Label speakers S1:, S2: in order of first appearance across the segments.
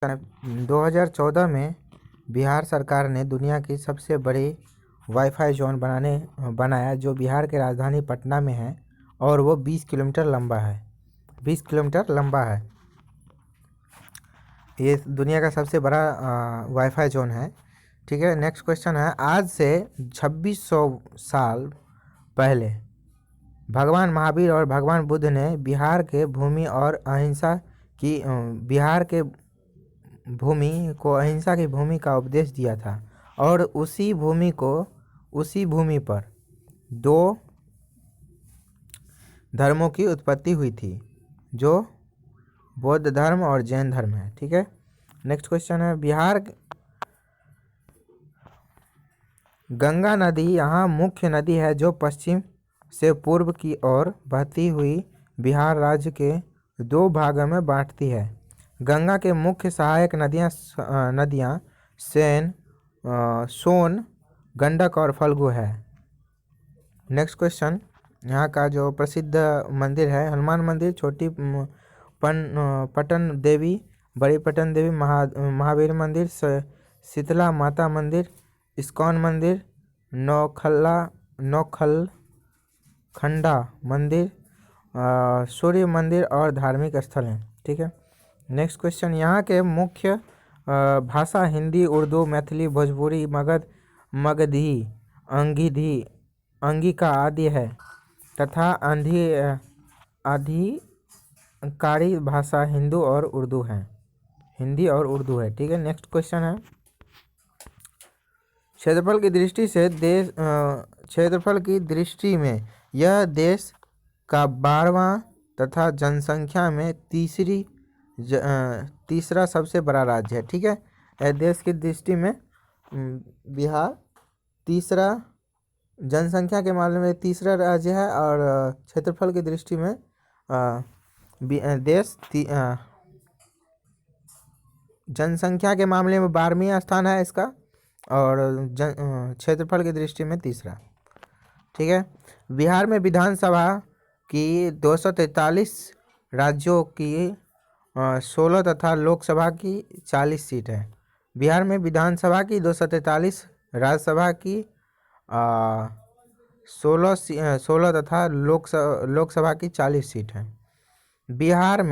S1: 2014 में बिहार सरकार ने दुनिया की सबसे बड़ी वाईफाई जोन बनाया जो बिहार की राजधानी पटना में है और वो 20 किलोमीटर लंबा है। 20 किलोमीटर लंबा है। ये दुनिया का सबसे बड़ा वाईफाई जोन है। ठीक है, नेक्स्ट क्वेश्चन है, आज से 2600 साल पहले भगवान महावीर और भगवान बुद्ध ने बिहार के भूमि को अहिंसा की भूमि का उपदेश दिया था और उसी भूमि पर दो धर्मों की उत्पत्ति हुई थी जो बौद्ध धर्म और जैन धर्म है। ठीक है, नेक्स्ट क्वेश्चन है, बिहार गंगा नदी यहाँ मुख्य नदी है जो पश्चिम से पूर्व की ओर बहती हुई बिहार राज्य के दो भागों में बांटती है। गंगा के मुख्य सहायक नदियाँ सोन, गंडक और फल्गु है। नेक्स्ट क्वेश्चन, यहाँ का जो प्रसिद्ध मंदिर है, हनुमान मंदिर, छोटी पटन देवी, बड़ी पटन देवी, महावीर मंदिर, शीतला माता मंदिर, इस्कॉन मंदिर, नौखलखंडा मंदिर, सूर्य मंदिर और धार्मिक स्थल हैं। ठीक है, नेक्स्ट क्वेश्चन, यहाँ के मुख्य भाषा हिंदी, उर्दू, मैथिली, भोजपुरी, मगधी, अंगिका आदि है तथा आधिकारिक भाषा हिंदी और उर्दू है। ठीक है, नेक्स्ट क्वेश्चन है, क्षेत्रफल की दृष्टि में यह देश का 12वां तथा जनसंख्या में तीसरा सबसे बड़ा राज्य है। ठीक है, देश की दृष्टि में बिहार तीसरा, जनसंख्या के मामले में तीसरा राज्य है और क्षेत्रफल की दृष्टि में देश जनसंख्या के मामले में 12वां स्थान है इसका और क्षेत्रफल की दृष्टि में तीसरा। ठीक है, बिहार में विधानसभा की 243 राज्यों की 16 तथा लोकसभा की 40 सीट है। बिहार में विधानसभा की 243, राज्यसभा की 16 तथा लोकसभा की 40 सीट है। बिहार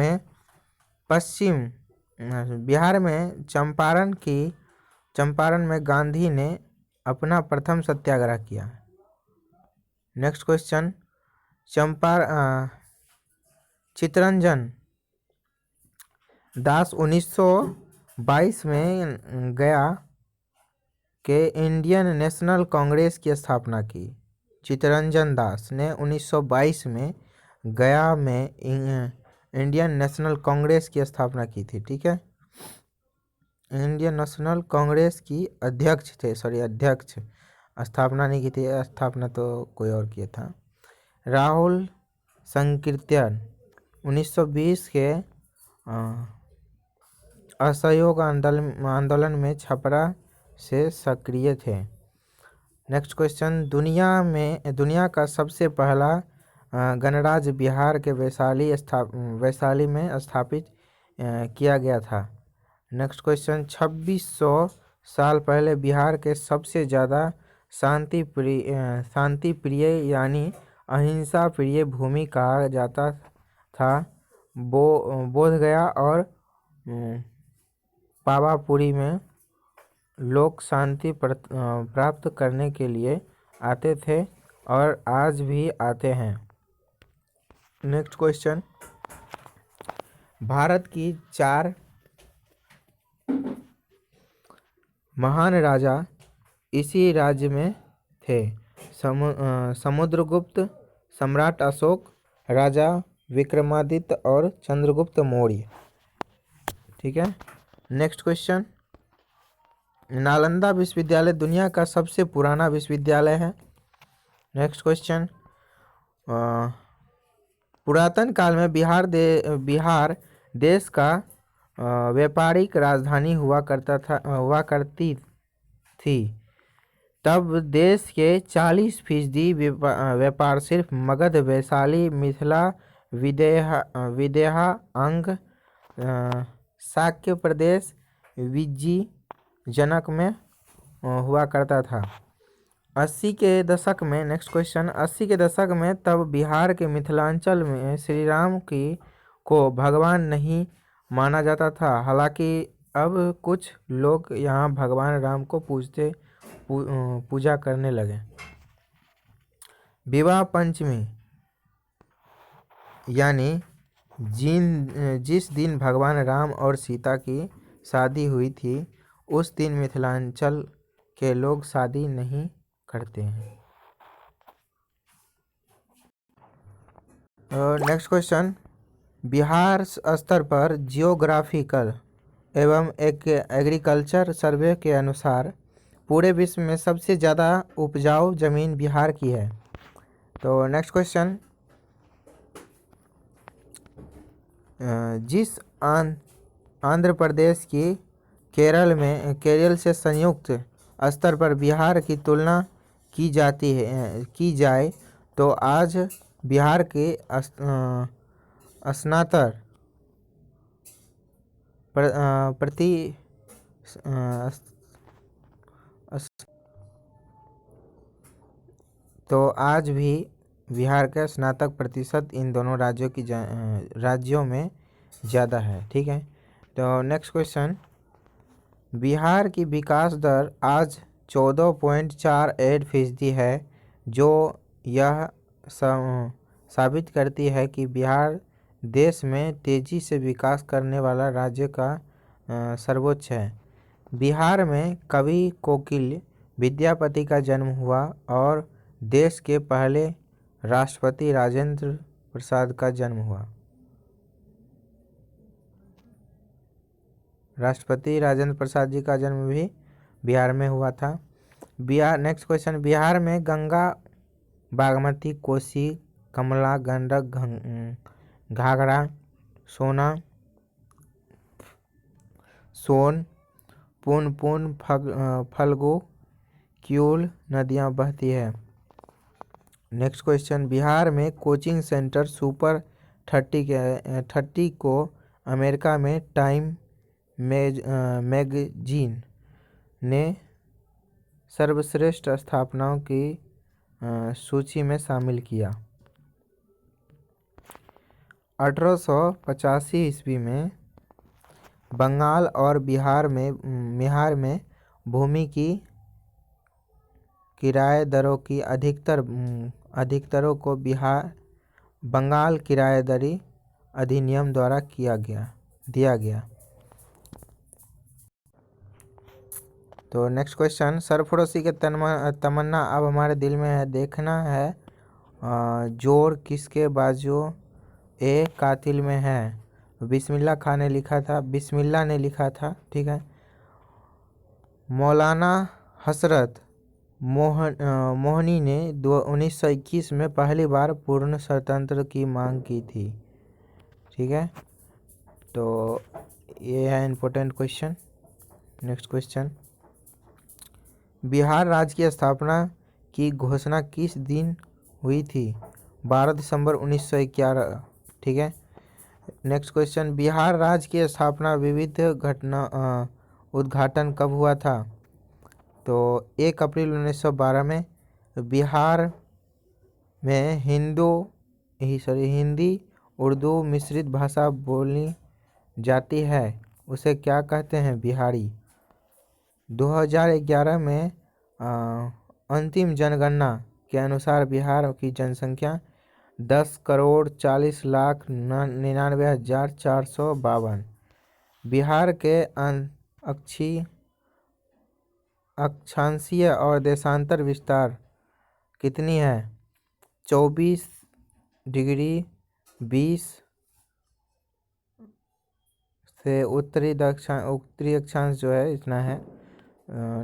S1: में चंपारण में गांधी ने अपना प्रथम सत्याग्रह किया। नेक्स्ट क्वेश्चन, चित्तरंजन दास 1922 में गया के इंडियन नेशनल कांग्रेस की स्थापना की। चित्तरंजन दास ने 1922 में गया में इंडियन नेशनल कांग्रेस की स्थापना की थी। ठीक है, इंडियन नेशनल कांग्रेस की अध्यक्ष, स्थापना नहीं की थी, स्थापना तो कोई और किया था। राहुल संकीर्तन 1920 के असहयोग आंदोलन में छपरा से सक्रिय थे। नेक्स्ट क्वेश्चन, दुनिया का सबसे पहला गणराज्य बिहार के वैशाली में स्थापित किया गया था। नेक्स्ट क्वेश्चन, 2600 साल पहले बिहार के सबसे ज़्यादा शांति प्रिय यानी अहिंसा प्रिय भूमि कहा जाता था बोधगया और पावापुरी में लोग शांति प्राप्त करने के लिए आते थे और आज भी आते हैं। नेक्स्ट क्वेश्चन, भारत की 4 महान राजा इसी राज्य में थे, समुद्रगुप्त, सम्राट अशोक, राजा विक्रमादित्य और चंद्रगुप्त मौर्य। ठीक है, नेक्स्ट क्वेश्चन, नालंदा विश्वविद्यालय दुनिया का सबसे पुराना विश्वविद्यालय है। नेक्स्ट क्वेश्चन, पुरातन काल में बिहार देश का व्यापारिक राजधानी हुआ करती थी। तब देश के 40% व्यापार सिर्फ मगध, वैशाली, मिथिला, विदेहा अंग शाक्य प्रदेश विज्जिजनक में हुआ करता था। 80 के दशक में, नेक्स्ट क्वेश्चन, 80 के दशक में तब बिहार के मिथिलांचल में श्री राम को भगवान नहीं माना जाता था। हालांकि अब कुछ लोग यहाँ भगवान राम को पूजा करने लगे। विवाह पंचमी यानी जिस दिन भगवान राम और सीता की शादी हुई थी उस दिन मिथिलांचल के लोग शादी नहीं करते हैं। नेक्स्ट क्वेश्चन, बिहार स्तर पर जियोग्राफिकल एवं एग्रीकल्चर सर्वे के अनुसार पूरे विश्व में सबसे ज़्यादा उपजाऊ जमीन बिहार की है। तो नेक्स्ट क्वेश्चन, जिस आंध्र प्रदेश की केरल से संयुक्त स्तर पर बिहार की तुलना की जाए तो आज बिहार के स्नातक आज भी बिहार का स्नातक प्रतिशत इन दोनों राज्यों में ज़्यादा है। ठीक है। तो नेक्स्ट क्वेश्चन, बिहार की विकास दर आज 14.48% है, जो यह साबित करती है कि बिहार देश में तेज़ी से विकास करने वाला राज्य का सर्वोच्च है। बिहार में कवि कोकिल विद्यापति का जन्म हुआ और देश के पहले राष्ट्रपति राजेंद्र प्रसाद का जन्म हुआ। राष्ट्रपति राजेंद्र प्रसाद जी का जन्म भी बिहार में हुआ था। नेक्स्ट क्वेश्चन, बिहार में गंगा, बागमती, कोसी, कमला, गंडक, घाघरा, सोन, पुनपुन, फल्गु, क्यूल नदियाँ बहती है। नेक्स्ट क्वेश्चन, बिहार में कोचिंग सेंटर सुपर 30 को अमेरिका में टाइम मैगजीन ने सर्वश्रेष्ठ स्थापनाओं की सूची में शामिल किया। 1885 ईस्वी में बंगाल और बिहार में भूमि की किराएदारों की अधिकतरों को बंगाल किराएदारी अधिनियम द्वारा दिया गया। तो नेक्स्ट क्वेश्चन, सरफरोशी के तमन्ना अब हमारे दिल में है, देखना है जोर किसके बाजुओं ए कातिल में है। बिस्मिल्लाह ने लिखा था। ठीक है। मौलाना हसरत मोहनी ने 1921 में पहली बार पूर्ण स्वतंत्र की मांग की थी। ठीक है। तो ये है important question. Next question, Bihar राज्य की स्थापना की घोषणा किस दिन हुई थी? 12 दिसंबर 1911। ठीक है। नेक्स्ट क्वेश्चन, बिहार राज्य की स्थापना विविध उद्घाटन कब हुआ था? तो 1 अप्रैल 1912 में। बिहार में हिंदी उर्दू मिश्रित भाषा बोली जाती है, उसे क्या कहते हैं? बिहारी। 2011 में अंतिम जनगणना के अनुसार बिहार की जनसंख्या 10,40,99,452। बिहार के अक्षांशीय और देशांतर विस्तार कितनी है? 24 डिग्री 20 से उत्तरी अक्षांश जो है इतना है।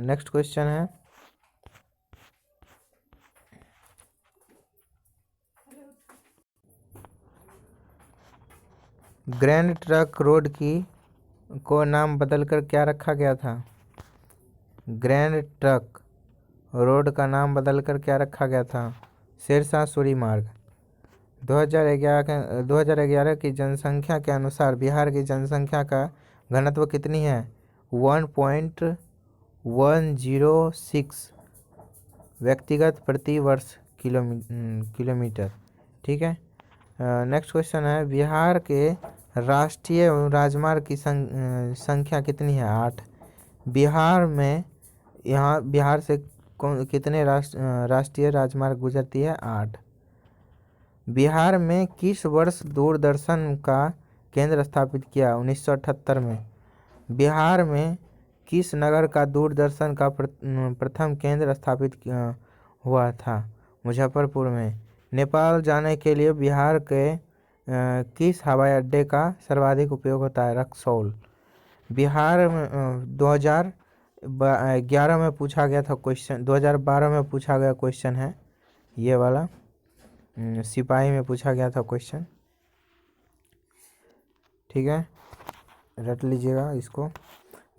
S1: नेक्स्ट क्वेश्चन है, ग्रैंड ट्रंक रोड को नाम बदलकर क्या रखा गया था? ग्रैंड ट्रंक रोड का नाम बदलकर क्या रखा गया था? शेरशाह सूरी मार्ग। 2011 की जनसंख्या के अनुसार बिहार की जनसंख्या का घनत्व कितनी है? 1.106 व्यक्तिगत प्रति वर्ष किलोमीटर। ठीक है। नेक्स्ट क्वेश्चन है, बिहार के राष्ट्रीय राजमार्ग की संख्या कितनी है? 8। बिहार में बिहार से कितने राष्ट्रीय राजमार्ग गुजरती है? 8। बिहार में किस वर्ष दूरदर्शन का केंद्र स्थापित किया? 1978 में। बिहार में किस नगर का दूरदर्शन का प्रथम केंद्र स्थापित हुआ था? मुजफ्फरपुर में। नेपाल जाने के लिए बिहार के किस हवाई अड्डे का सर्वाधिक उपयोग होता है? रक्सौल। बिहार में 2011 में पूछा गया था क्वेश्चन, 2012 में पूछा गया क्वेश्चन है ये वाला, सिपाही में पूछा गया था क्वेश्चन। ठीक है, रट लीजिएगा इसको।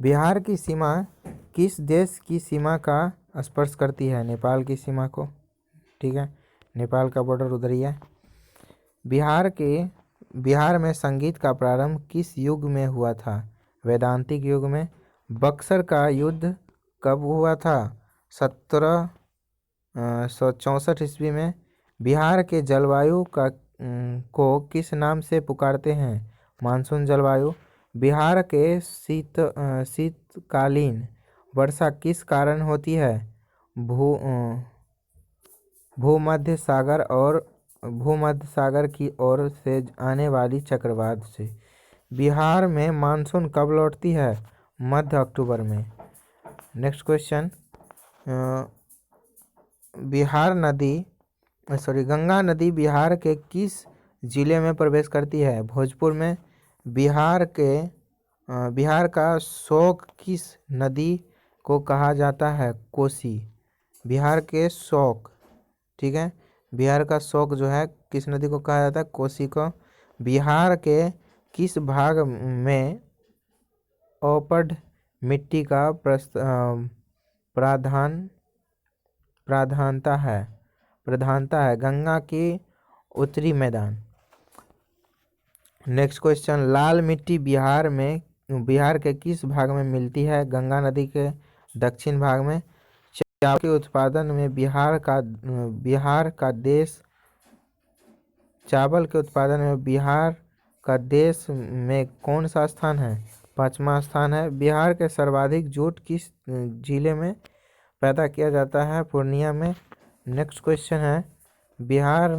S1: बिहार की सीमा किस देश की सीमा का स्पर्श करती है? नेपाल की सीमा को। ठीक है, नेपाल का बॉर्डर उधर ही है। बिहार में संगीत का प्रारंभ किस युग में हुआ था? वैदांतिक युग में। बक्सर का युद्ध कब हुआ था? 1764 ईस्वी में। बिहार के जलवायु को किस नाम से पुकारते हैं? मानसून जलवायु। बिहार के शीतकालीन वर्षा किस कारण होती है? भूमध्य सागर की ओर से आने वाली चक्रवात से। बिहार में मानसून कब लौटती है? मध्य अक्टूबर में। नेक्स्ट क्वेश्चन, गंगा नदी बिहार के किस जिले में प्रवेश करती है? भोजपुर में। बिहार का शोक किस नदी को कहा जाता है? कोसी। बिहार के शोक, ठीक है, बिहार का शोक जो है किस नदी को कहा जाता है? कोसी को। बिहार के किस भाग में ओपड मिट्टी का प्रधानता है? गंगा की उत्तरी मैदान। नेक्स्ट क्वेश्चन, लाल मिट्टी बिहार के किस भाग में मिलती है? गंगा नदी के दक्षिण भाग में। चावल के उत्पादन में बिहार का देश में कौन सा स्थान है? 5वां स्थान है। बिहार के सर्वाधिक जूट किस जिले में पैदा किया जाता है? पूर्णिया में। नेक्स्ट क्वेश्चन है, बिहार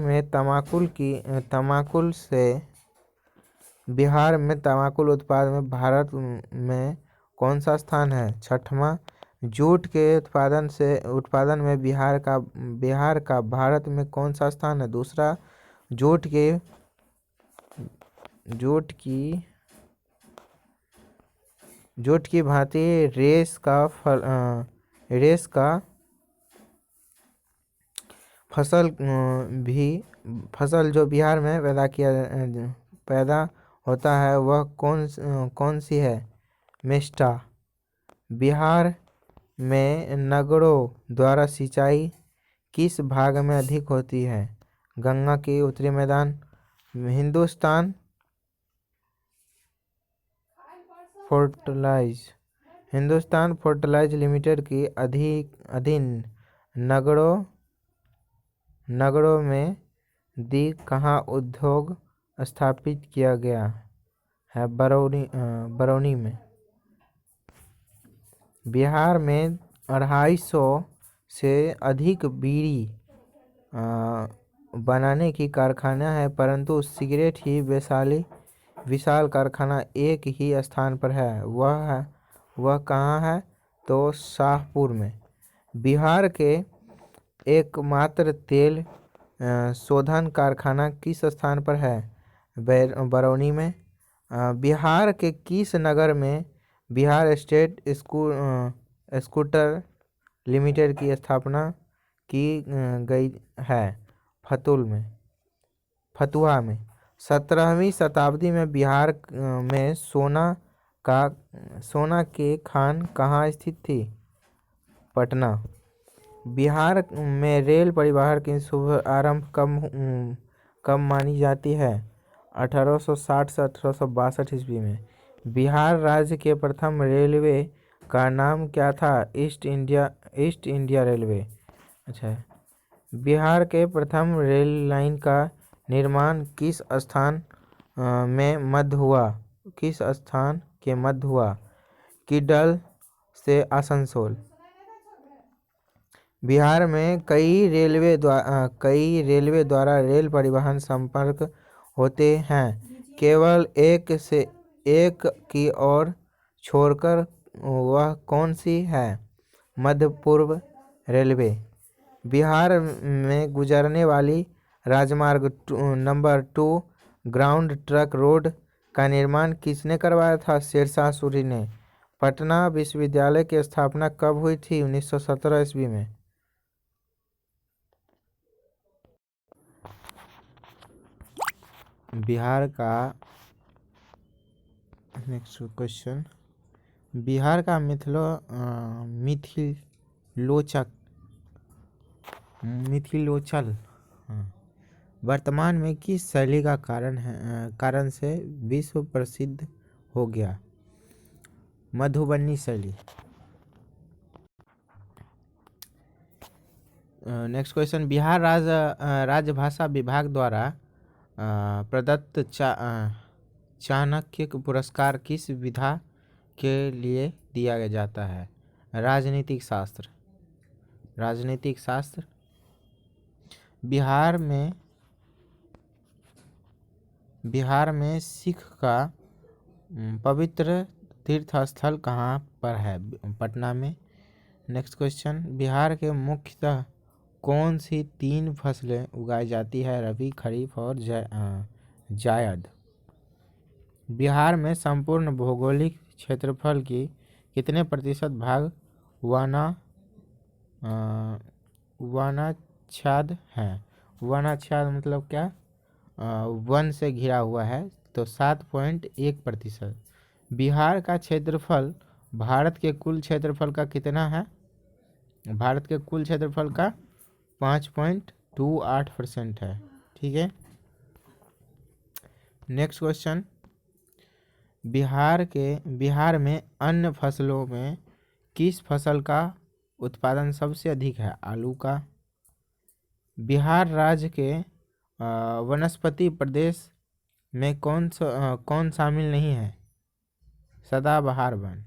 S1: में तमाकुल उत्पादन में भारत में कौन सा स्थान है? 6वां। जूट के उत्पादन में बिहार का भारत में कौन सा स्थान है? 2. जूट की भांति रेश का फसल जो बिहार में पैदा होता है वह कौन सी है? मेस्टा। बिहार में नगरों द्वारा सिंचाई किस भाग में अधिक होती है? गंगा की उत्तरी मैदान। हिंदुस्तान फर्टिलाइज लिमिटेड की अधीन नगरों में कहाँ उद्योग स्थापित किया गया है? बरौनी में। बिहार में 250 से अधिक बीड़ी बनाने की कारखाना है, परंतु सिगरेट ही विशाल कारखाना एक ही स्थान पर है। वह कहाँ है? तो शाहपुर में। बिहार के एकमात्र तेल शोधन कारखाना किस स्थान पर है? बरौनी में। बिहार के किस नगर में बिहार स्टेट स्कूटर लिमिटेड की स्थापना की गई है? फतुहा में। 17वीं शताब्दी में बिहार में सोना के खान कहाँ स्थित थी? पटना। बिहार में रेल परिवहन की शुभ आरंभ कब मानी जाती है? 1860 से 1862 ईस्वी में। बिहार राज्य के प्रथम रेलवे का नाम क्या था? East India railway. अच्छा, बिहार के प्रथम रेल लाइन का निर्माण किस स्थान में मध्य हुआ? किस स्थान के मध्य हुआ? किडल से आसनसोल। बिहार में कई रेलवे द्वारा रेल परिवहन संपर्क होते हैं, केवल एक की ओर छोड़कर। वह कौन सी है? मध्य पूर्व रेलवे। बिहार में गुजरने वाली राजमार्ग नंबर 2 ग्राउंड ट्रक रोड का निर्माण किसने करवाया था? शेरशाह सूरी ने। पटना विश्वविद्यालय की स्थापना कब हुई थी? 1917 ईस्वी में। बिहार का नेक्स्ट क्वेश्चन, बिहार का मिथिलोचल वर्तमान में किस शैली का कारण से विश्व प्रसिद्ध हो गया? मधुबनी शैली। नेक्स्ट क्वेश्चन, बिहार राजभाषा विभाग द्वारा प्रदत्त चाणक्य पुरस्कार किस विधा के लिए दिया जाता है? राजनीतिक शास्त्र। बिहार में सिख का पवित्र तीर्थ स्थल कहाँ पर है? पटना में। नेक्स्ट क्वेश्चन, बिहार के मुख्यतः कौन सी 3 फसलें उगाई जाती है? रबी, खरीफ और जायद। बिहार में संपूर्ण भौगोलिक क्षेत्रफल की कितने प्रतिशत भाग वनाच्छाद है? वनाच्छाद मतलब क्या? वन से घिरा हुआ है, तो 7.1%। बिहार का क्षेत्रफल भारत के कुल क्षेत्रफल का कितना है? भारत के कुल क्षेत्रफल का 5.28% है। ठीक है। नेक्स्ट क्वेश्चन, बिहार में अन्य फसलों में किस फसल का उत्पादन सबसे अधिक है? आलू का। बिहार राज्य के वनस्पति प्रदेश में कौन शामिल नहीं है? सदाबहार वन।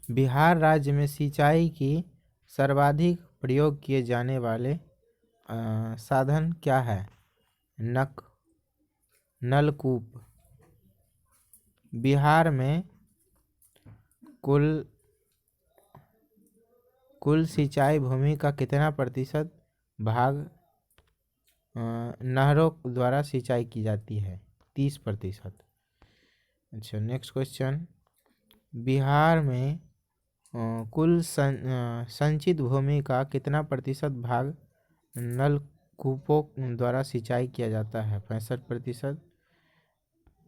S1: बिहार राज्य में सिंचाई की सर्वाधिक प्रयोग किए जाने वाले साधन क्या है? नलकूप। बिहार में कुल सिंचाई भूमि का कितना प्रतिशत भाग नहरों द्वारा सिंचाई की जाती है? 30%। अच्छा, नेक्स्ट क्वेश्चन, बिहार में कुल संचित भूमि का कितना प्रतिशत भाग नलकूपों द्वारा सिंचाई किया जाता है? 65%।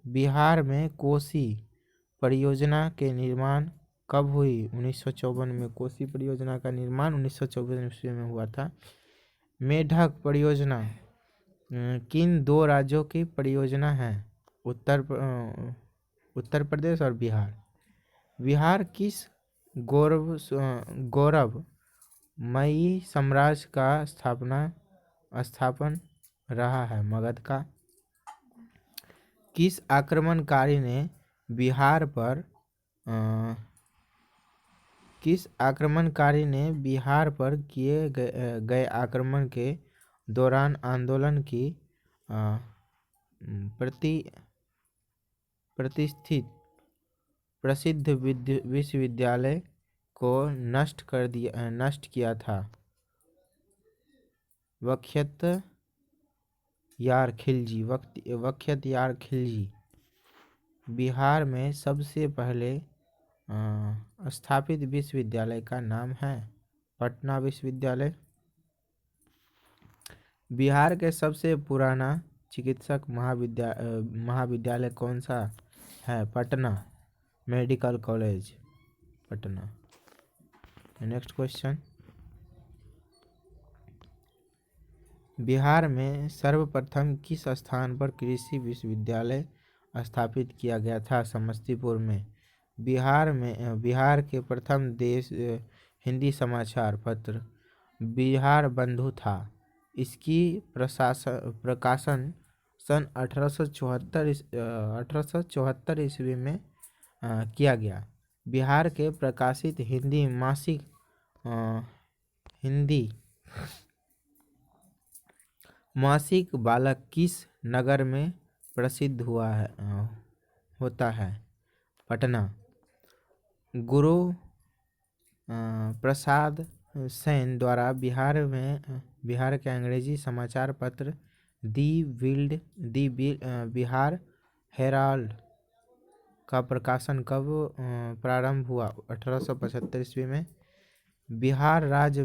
S1: बिहार में कोसी परियोजना के निर्माण कब हुई? 1954 में। कोसी परियोजना का निर्माण 1954 ईस्वी में हुआ था। मेढक परियोजना किन 2 राज्यों की परियोजना है? उत्तर प्रदेश और बिहार। बिहार किस गौरवमयी साम्राज्य का स्थापन रहा है? मगध का। किस आक्रमणकारी ने बिहार पर किए गए आक्रमण के दौरान आंदोलन की प्रसिद्ध विश्वविद्यालय को नष्ट किया था? वख्तियार खिलजी। बिहार में सबसे पहले स्थापित विश्वविद्यालय का नाम है पटना विश्वविद्यालय। बिहार के सबसे पुराना चिकित्सक महाविद्यालय कौन सा है? Patna medical college, Patna. Next question, Bihar में सर्वप्रथम किस स्थान पर कृषि विश्वविद्यालय स्थापित किया गया था समस्तीपुर में। बिहार के प्रथम देश हिंदी समाचार पत्र बिहार बंधु था। इसकी प्रकाशन सन 1874 ईस्वी में किया गया। बिहार के प्रकाशित हिंदी मासिक बालक किस नगर में प्रसिद्ध होता है? पटना। गुरु प्रसाद सेन द्वारा बिहार के अंग्रेजी समाचार पत्र बिहार हेराल्ड का प्रकाशन कब प्रारंभ हुआ? 1875 ईस्वी में। बिहार राज्य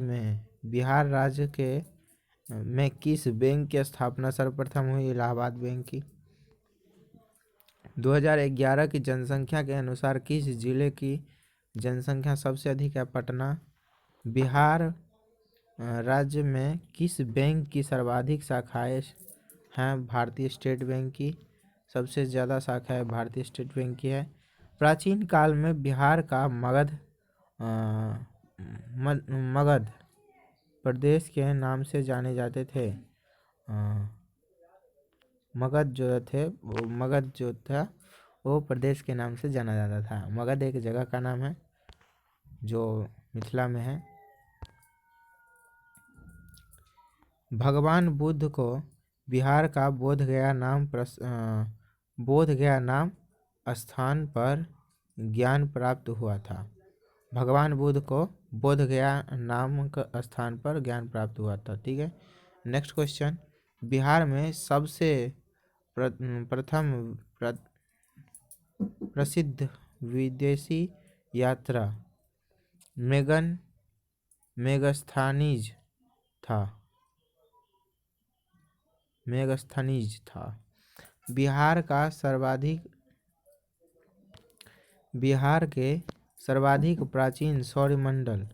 S1: में किस बैंक की स्थापना सर्वप्रथम हुई? इलाहाबाद बैंक की। 2011 की जनसंख्या के अनुसार किस जिले की जनसंख्या सबसे अधिक है? पटना। बिहार राज्य में किस बैंक की सर्वाधिक शाखाएं हैं? भारतीय स्टेट बैंक की सबसे ज़्यादा शाखाएं भारतीय स्टेट बैंक की है। प्राचीन काल में बिहार का मगध प्रदेश के नाम से जाने जाते थे। मगध जो था वो प्रदेश के नाम से जाना जाता था। मगध एक जगह का नाम है जो मिथिला में है। भगवान बुद्ध को बिहार का बोधगया नाम स्थान पर ज्ञान प्राप्त हुआ था। भगवान बुद्ध को बोधगया नामक स्थान पर ज्ञान प्राप्त हुआ था। ठीक है। नेक्स्ट क्वेश्चन, बिहार में सबसे प्रथम प्रसिद्ध विदेशी यात्रा मेगास्थनीज था। बिहार के सर्वाधिक प्राचीन सौरमंडल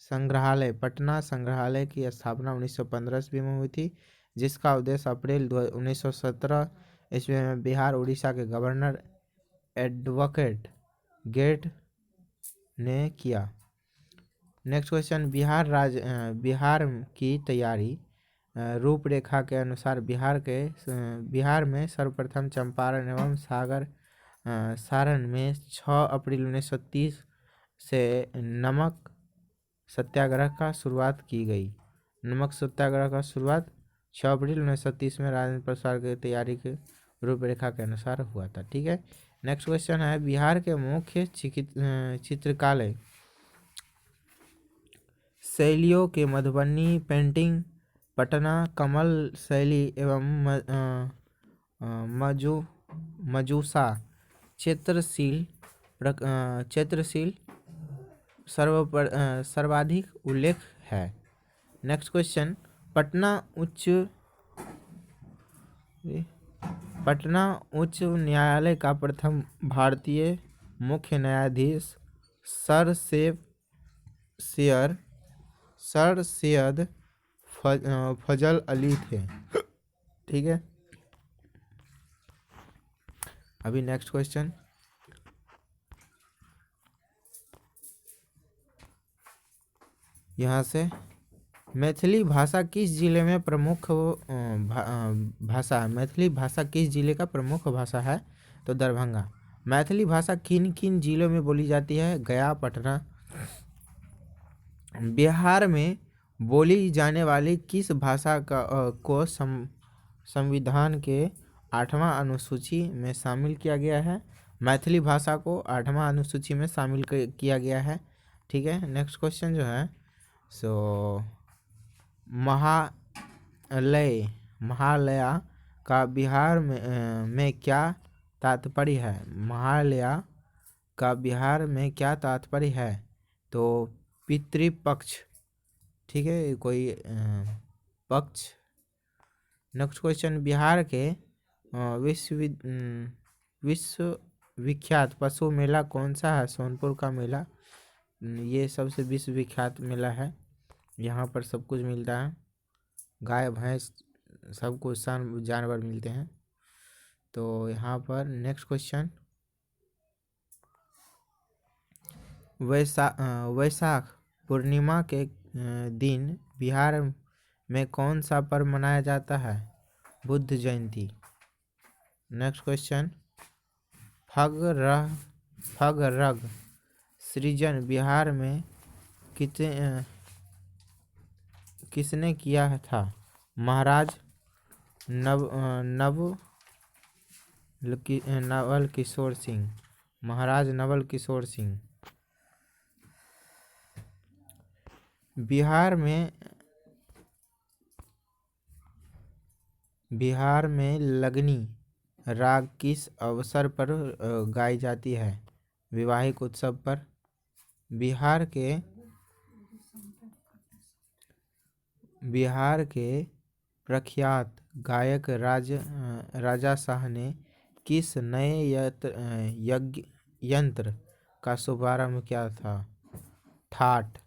S1: संग्रहालय पटना संग्रहालय की स्थापना 1915 ईस्वी में हुई थी, जिसका उद्देश्य अप्रैल 1917 ईस्वी में बिहार उड़ीसा के गवर्नर एडवोकेट गेट ने किया। नेक्स्ट क्वेश्चन, बिहार की तैयारी रूपरेखा के अनुसार बिहार में सर्वप्रथम चंपारण एवं सारण में 6 अप्रैल 1930 से नमक सत्याग्रह का शुरुआत की गई। नमक सत्याग्रह का शुरुआत 6 अप्रैल 1930 में राजेंद्र प्रसाद की तैयारी के रूपरेखा के अनुसार हुआ था। ठीक है। नेक्स्ट क्वेश्चन है, बिहार के मुख्य चित्रकला शैलियों के मधुबनी पेंटिंग, पटना कमल शैली एवं मजूसा चित्रशील सर्वाधिक उल्लेख है। नेक्स्ट क्वेश्चन, पटना उच्च न्यायालय का प्रथम भारतीय मुख्य न्यायाधीश सर सैयद फजल अली थे। ठीक है। अभी नेक्स्ट क्वेश्चन, यहाँ से मैथिली भाषा किस जिले में प्रमुख भाषा है? मैथिली भाषा किस जिले का प्रमुख भाषा है? तो दरभंगा। मैथिली भाषा किन किन जिलों में बोली जाती है? गया, पटना। बिहार में बोली जाने वाली किस भाषा को संविधान के 8वां अनुसूची में शामिल किया गया है? मैथिली भाषा को 8वां अनुसूची में शामिल किया गया है। ठीक है। नेक्स्ट क्वेश्चन जो है सो महालया का बिहार में क्या तात्पर्य है? महालया का बिहार में क्या तात्पर्य है? तो पितृपक्ष। ठीक है, कोई पक्ष। नेक्स्ट क्वेश्चन, बिहार के विश्व विख्यात पशु मेला कौन सा है? सोनपुर का मेला। ये सबसे विश्व विख्यात मेला है। यहाँ पर सब कुछ मिलता है, गाय भैंस सब कुछ जानवर मिलते हैं। तो यहाँ पर नेक्स्ट क्वेश्चन, वैशाख पूर्णिमा के दिन बिहार में कौन सा पर्व मनाया जाता है? बुद्ध जयंती। नेक्स्ट क्वेश्चन, फगरग सृजन बिहार में किसने किया था? महाराज नवल किशोर सिंह। महाराज नवल किशोर सिंह। बिहार में लगनी राग किस अवसर पर गाई जाती है? विवाहिक उत्सव पर। बिहार के प्रख्यात गायक राजा शाह ने किस नए यंत्र का शुभारंभ किया था? ठाठ।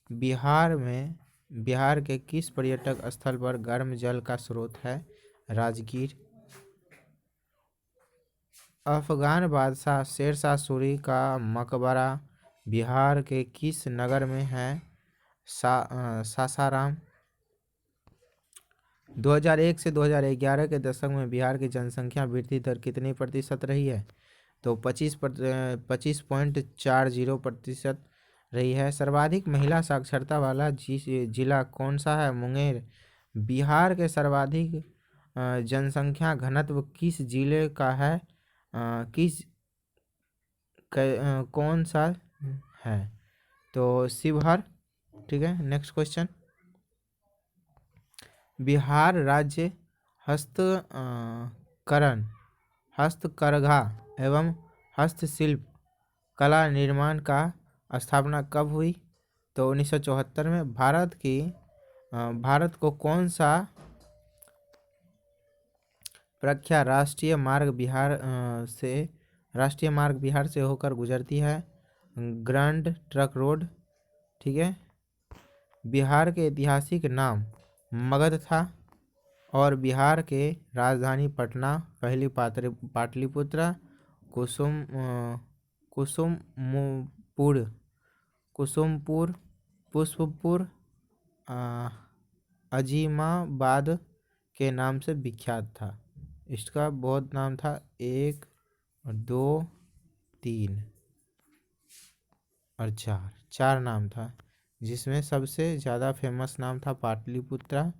S1: बिहार के किस पर्यटक स्थल पर गर्म जल का स्रोत है? राजगीर। अफगान बादशाह शेरशाह सूरी का मकबरा बिहार के किस नगर में है? सासाराम। 2001 से 2011 के दशक में बिहार की जनसंख्या वृद्धि दर कितनी प्रतिशत रही है? तो 25.40% रही है। सर्वाधिक महिला साक्षरता वाला जिला कौन सा है? मुंगेर। बिहार के सर्वाधिक जनसंख्या घनत्व किस जिले का है? कौन सा है? तो शिवहर। ठीक है, नेक्स्ट क्वेश्चन, बिहार राज्य हस्तकरघा एवं हस्तशिल्प कला निर्माण का स्थापना कब हुई? तो 1974 में। भारत को कौन सा प्रख्यात राष्ट्रीय मार्ग बिहार से होकर गुजरती है? Grand trunk road. ठीक है। बिहार के ऐतिहासिक नाम मगध था और बिहार के राजधानी पटना पहली पाटलिपुत्र, कुसुमपुर, पुष्पपुर, अजीमाबाद के नाम से विख्यात था। इसका बहुत नाम था, 1, 2, 3 और 4 नाम था, जिसमें सबसे ज़्यादा फेमस नाम था पाटलिपुत्रा।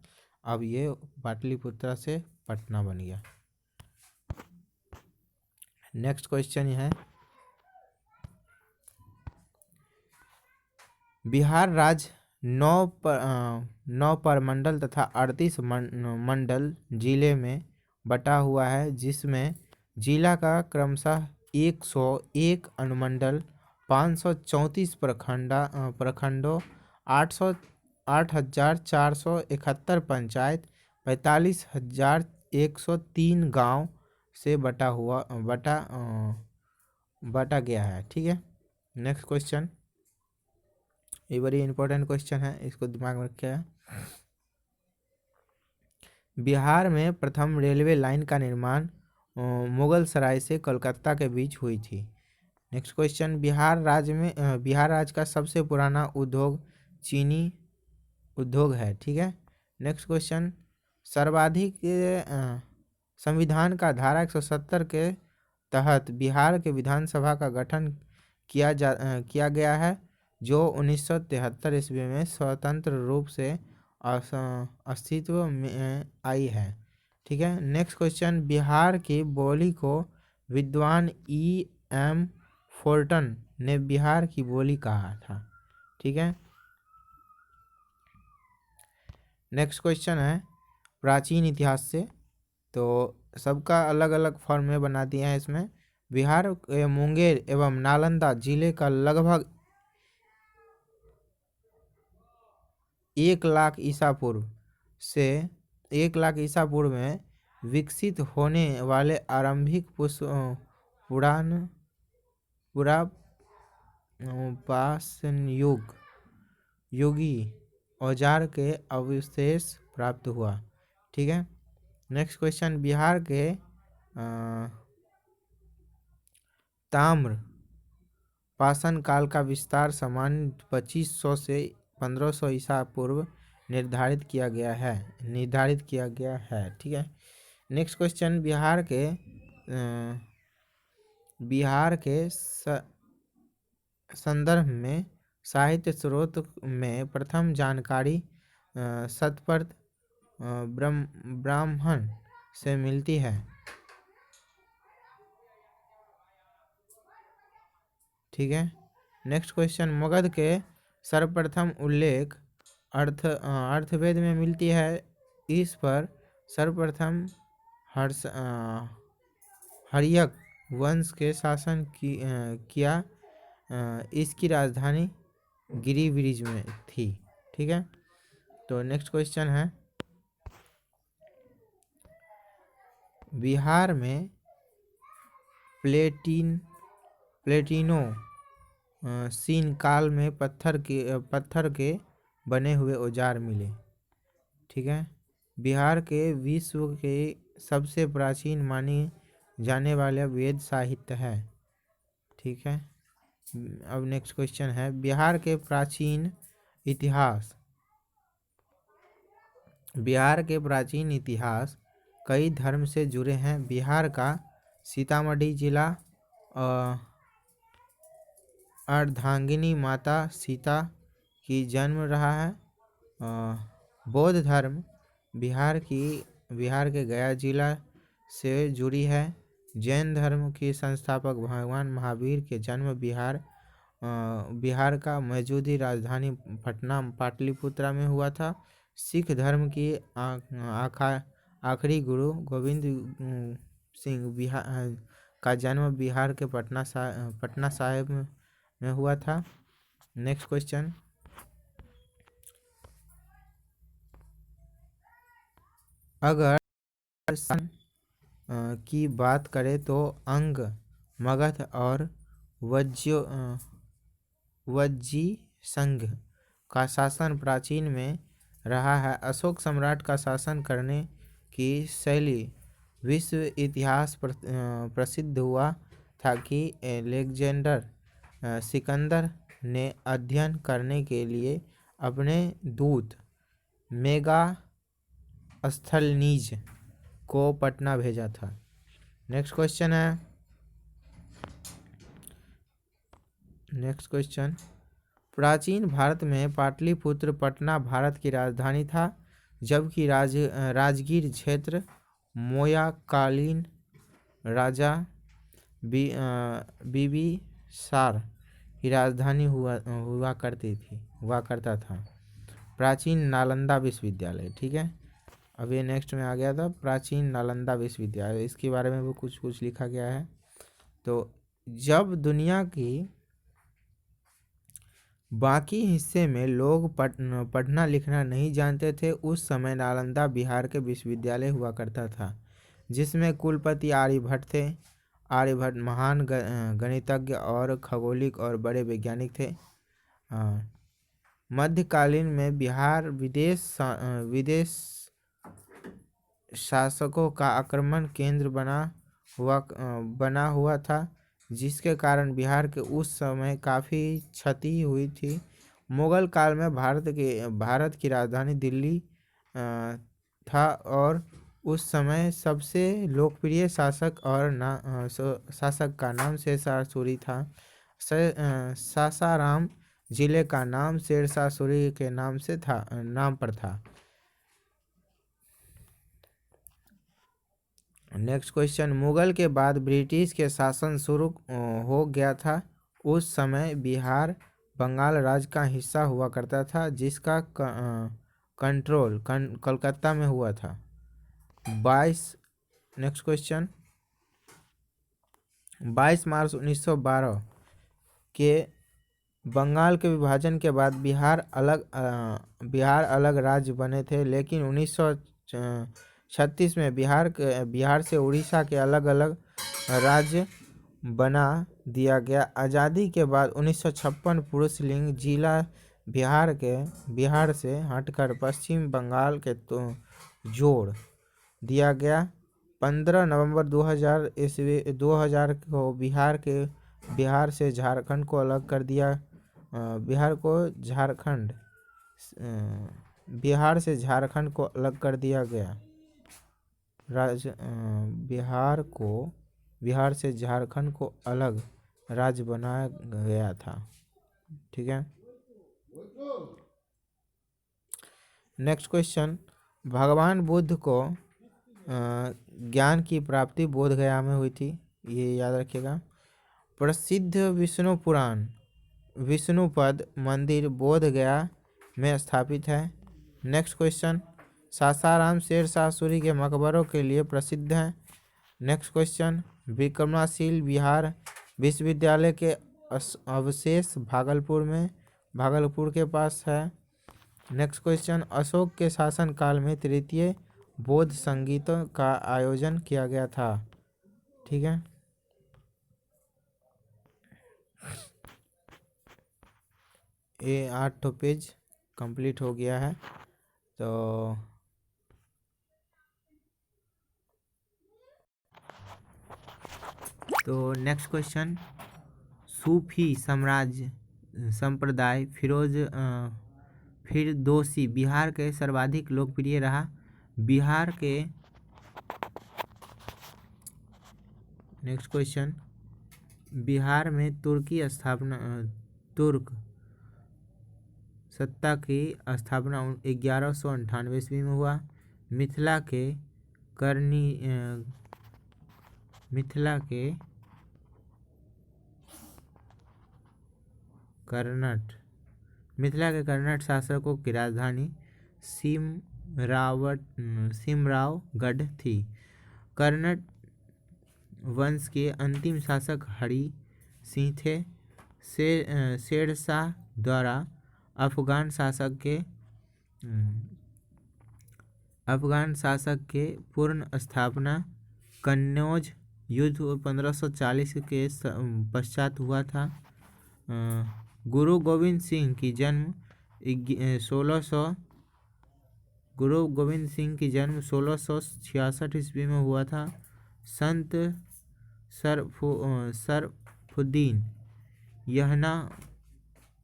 S1: अब ये पाटलिपुत्रा से पटना बन गया। नेक्स्ट क्वेश्चन है, बिहार राज्य 9 परमंडल तथा 38 मंडल जिले में बटा हुआ है, जिसमें जिला का क्रमशः 101 अनुमंडल, 534 प्रखंडों, 8,471 पंचायत, 45,103 गांव से बटा गया है। ठीक है, नेक्स्ट क्वेश्चन, ये बड़ी इंपॉर्टेंट क्वेश्चन है, इसको दिमाग में रखिएगा। बिहार में प्रथम रेलवे लाइन का निर्माण मुगल सराय से कोलकाता के बीच हुई थी। नेक्स्ट क्वेश्चन, बिहार राज्य का सबसे पुराना उद्योग चीनी उद्योग है। ठीक है, नेक्स्ट क्वेश्चन, सर्वाधिक संविधान का धारा 170 के तहत बिहार के विधानसभा का गठन किया गया है, जो 1973 ईस्वी में स्वतंत्र रूप से अस्तित्व में आई है। ठीक है, नेक्स्ट क्वेश्चन, बिहार की बोली को विद्वान E.M. फोर्टन ने बिहार की बोली कहा था। ठीक है, नेक्स्ट क्वेश्चन है प्राचीन इतिहास से, तो सबका अलग अलग फॉर्म में बना दिया है इसमें। बिहार मुंगेर एवं नालंदा जिले का लगभग 1 लाख ईसा पूर्व में विकसित होने वाले आरंभिक पुरापाषाण युगी औजार के अवशेष प्राप्त हुआ। ठीक है, नेक्स्ट क्वेश्चन, बिहार के ताम्र पाषाण काल का विस्तार सामान्य 2500 से 1500 ईसा पूर्व निर्धारित किया गया है। ठीक है। नेक्स्ट क्वेश्चन, बिहार के संदर्भ में साहित्य स्रोत में प्रथम जानकारी शतपथ ब्राह्मण से मिलती है। ठीक है। नेक्स्ट क्वेश्चन, मगध के सर्वप्रथम उल्लेख अर्थवेद में मिलती है। इस पर सर्वप्रथम हर्यक वंश के शासन किया। इसकी राजधानी गिरिब्रिज में थी। ठीक है। तो नेक्स्ट क्वेश्चन है, बिहार में प्लेटिनो सीन काल में पत्थर के बने हुए औजार मिले। ठीक है। बिहार के विश्व के सबसे प्राचीन माने जाने वाला वेद साहित्य है। ठीक है। अब नेक्स्ट क्वेश्चन है, बिहार के प्राचीन इतिहास कई धर्म से जुड़े हैं। बिहार का सीतामढ़ी जिला अर्धांगिनी माता सीता की जन्म रहा है। बौद्ध धर्म बिहार के गया जिला से जुड़ी है। जैन धर्म के संस्थापक भगवान महावीर के जन्म बिहार का मौजूदा राजधानी पटना पाटलिपुत्रा में हुआ था। सिख धर्म की आखिरी गुरु गोविंद सिंह का जन्म बिहार के पटना साहिब में हुआ था। नेक्स्ट क्वेश्चन, अगर की बात करें तो अंग, मगध और वज्जी संघ का शासन प्राचीन में रहा है। अशोक सम्राट का शासन करने की शैली विश्व इतिहास प्रसिद्ध हुआ था कि अलेक्जेंडर सिकंदर ने अध्ययन करने के लिए अपने दूत मेगास्थनीज को पटना भेजा था। नेक्स्ट क्वेश्चन, प्राचीन भारत में पाटलिपुत्र पटना भारत की राजधानी था, जबकि राजगीर क्षेत्र मौर्यकालीन राजा बिंबिसार की राजधानी हुआ करता था। प्राचीन नालंदा विश्वविद्यालय। ठीक है। अब ये नेक्स्ट में आ गया था, प्राचीन नालंदा विश्वविद्यालय, इसके बारे में भी कुछ लिखा गया है। तो जब दुनिया की बाकी हिस्से में लोग पढ़ना लिखना नहीं जानते थे, उस समय नालंदा बिहार के विश्वविद्यालय हुआ करता था, जिसमें कुलपति आर्यभट्ट थे। आर्यभट्ट महान गणितज्ञ और खगोलिक और बड़े वैज्ञानिक थे। मध्यकालीन में बिहार विदेश शासकों का आक्रमण केंद्र बना हुआ था, जिसके कारण बिहार के उस समय काफ़ी क्षति हुई थी। मुगल काल में भारत की राजधानी दिल्ली था और उस समय सबसे लोकप्रिय शासक का नाम शेरशाह सूरी था। सासाराम जिले का नाम शेरशाह सूरी के नाम पर था। नेक्स्ट क्वेश्चन, मुगल के बाद ब्रिटिश के शासन शुरू हो गया था। उस समय बिहार बंगाल राज्य का हिस्सा हुआ करता था, जिसका कंट्रोल कलकत्ता में हुआ था। नेक्स्ट क्वेश्चन, 22 मार्च 1912 के बंगाल के विभाजन के बाद बिहार अलग राज्य बने थे, लेकिन 1936 में बिहार से उड़ीसा के अलग अलग राज्य बना दिया गया। आज़ादी के बाद 1956 पुरुष लिंग जिला बिहार से हटकर पश्चिम बंगाल के तो जोड़ दिया गया। 15 नवंबर 2000 को बिहार से झारखंड को अलग कर दिया। बिहार से झारखंड को अलग कर दिया गया। बिहार से झारखंड को अलग राज्य बनाया गया था। ठीक है। नेक्स्ट क्वेश्चन, भगवान बुद्ध को ज्ञान की प्राप्ति बोध गया में हुई थी, ये याद रखिएगा। प्रसिद्ध विष्णुपद मंदिर बोध गया में स्थापित है। नेक्स्ट क्वेश्चन, सासाराम शेरशाह सूरी के मकबरों के लिए प्रसिद्ध है। नेक्स्ट क्वेश्चन, विक्रमशील बिहार विश्वविद्यालय के अवशेष भागलपुर के पास है। नेक्स्ट क्वेश्चन, अशोक के शासनकाल में तृतीय बौद्ध संगीतों का आयोजन किया गया था। ठीक है। ये 8 पेज कंप्लीट हो गया है। तो नेक्स्ट क्वेश्चन, सूफी संप्रदाय फिरदौसी बिहार के सर्वाधिक लोकप्रिय रहा। नेक्स्ट क्वेश्चन, बिहार में तुर्क सत्ता की स्थापना 1198 ईस्वी में हुआ। मिथिला के कर्नाट शासकों की राजधानी सिमरावगढ़ थी। कर्नाट वंश के अंतिम शासक हरि सिंह थे। शेरशाह द्वारा अफगान शासक के पूर्ण स्थापना कन्नौज युद्ध 1540 के पश्चात हुआ था। गुरु गोविंद सिंह की जन्म 1666 ईस्वी में हुआ था। संत सरफुद्दीन यहना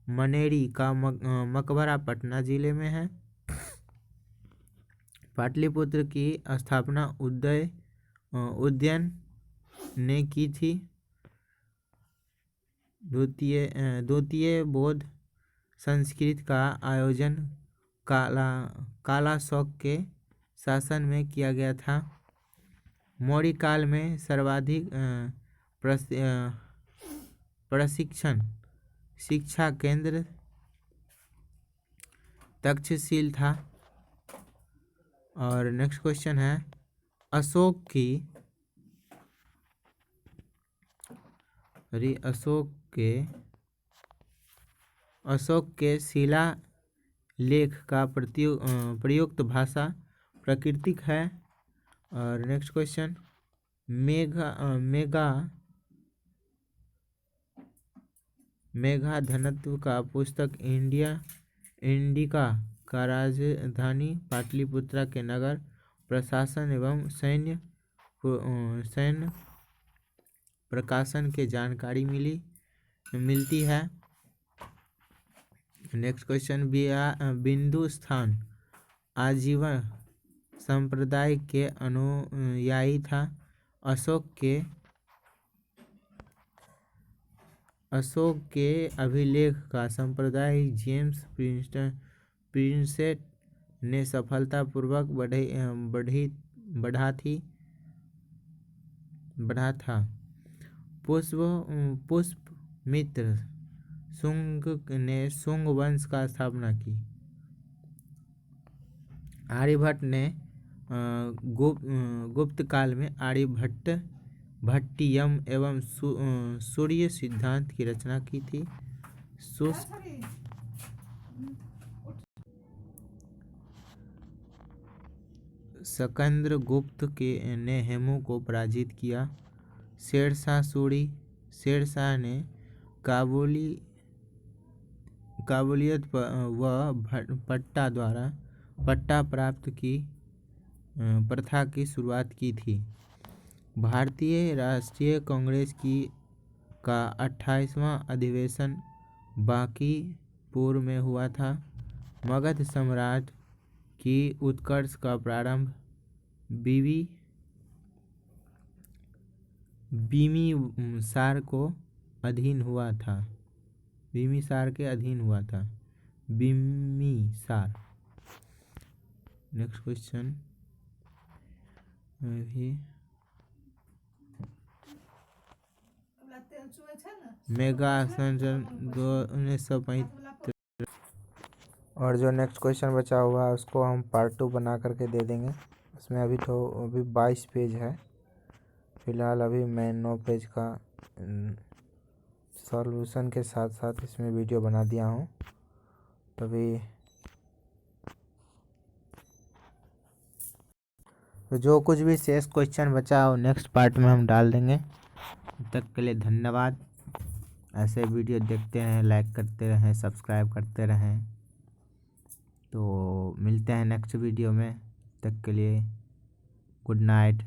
S1: मनेरी का मकबरा पटना जिले में है। पाटलिपुत्र की स्थापना उदयन ने की थी। द्वितीय बौद्ध संस्कृत का आयोजन कालाशोक के शासन में किया गया था। मौर्य काल में सर्वाधिक प्रशिक्षण शिक्षा केंद्र तक्षशिला था। और नेक्स्ट क्वेश्चन है, अशोक के शिला लेख का प्रयुक्त भाषा प्राकृतिक है। और नेक्स्ट क्वेश्चन, मेघाधनत्व का पुस्तक इंडिका का राजधानी पाटलिपुत्र के नगर प्रशासन एवं सैन्य प्रकाशन के जानकारी मिलती है। नेक्स्ट क्वेश्चन, बिंदु स्थान आजीवन संप्रदाय के अनुयायी था। अशोक के अभिलेख का संप्रदाय जेम्स प्रिंसेप ने सफलतापूर्वक बढ़ा था। पुष्यमित्र शुंग ने शुंग वंश का स्थापना की। आर्यभट्ट ने गुप्त काल में आर्यभट्टियम एवं सूर्य सिद्धांत की रचना की थी। सिकंदर गुप्त ने हेमू को पराजित किया। शेरशाह ने काबुलियत व पट्टा प्राप्त की। प्रथा की शुरुआत की थी? भारतीय राष्ट्रीय कांग्रेस की का 28वां अधिवेशन बांकीपुर में हुआ था। मगध सम्राट की उत्कर्ष का प्रारंभ बिंबिसार को अधीन हुआ था। बिंबिसार के अधीन हुआ था। बिंबिसार। नेक्स्ट क्वेश्चन भी मेगा संजन 1935। और जो नेक्स्ट क्वेश्चन बचा हुआ है उसको हम पार्ट 2 बना करके दे देंगे। इसमें अभी 22 पेज है। फिलहाल अभी मैं 9 पेज का सॉल्यूशन के साथ साथ इसमें वीडियो बना दिया हूँ। तभी तो जो कुछ भी शेष क्वेश्चन बचा हो नेक्स्ट पार्ट में हम डाल देंगे। तब तक के लिए धन्यवाद। ऐसे वीडियो देखते रहें, लाइक करते रहें, सब्सक्राइब करते रहें। तो मिलते हैं नेक्स्ट वीडियो में। तब तक के लिए गुड नाइट।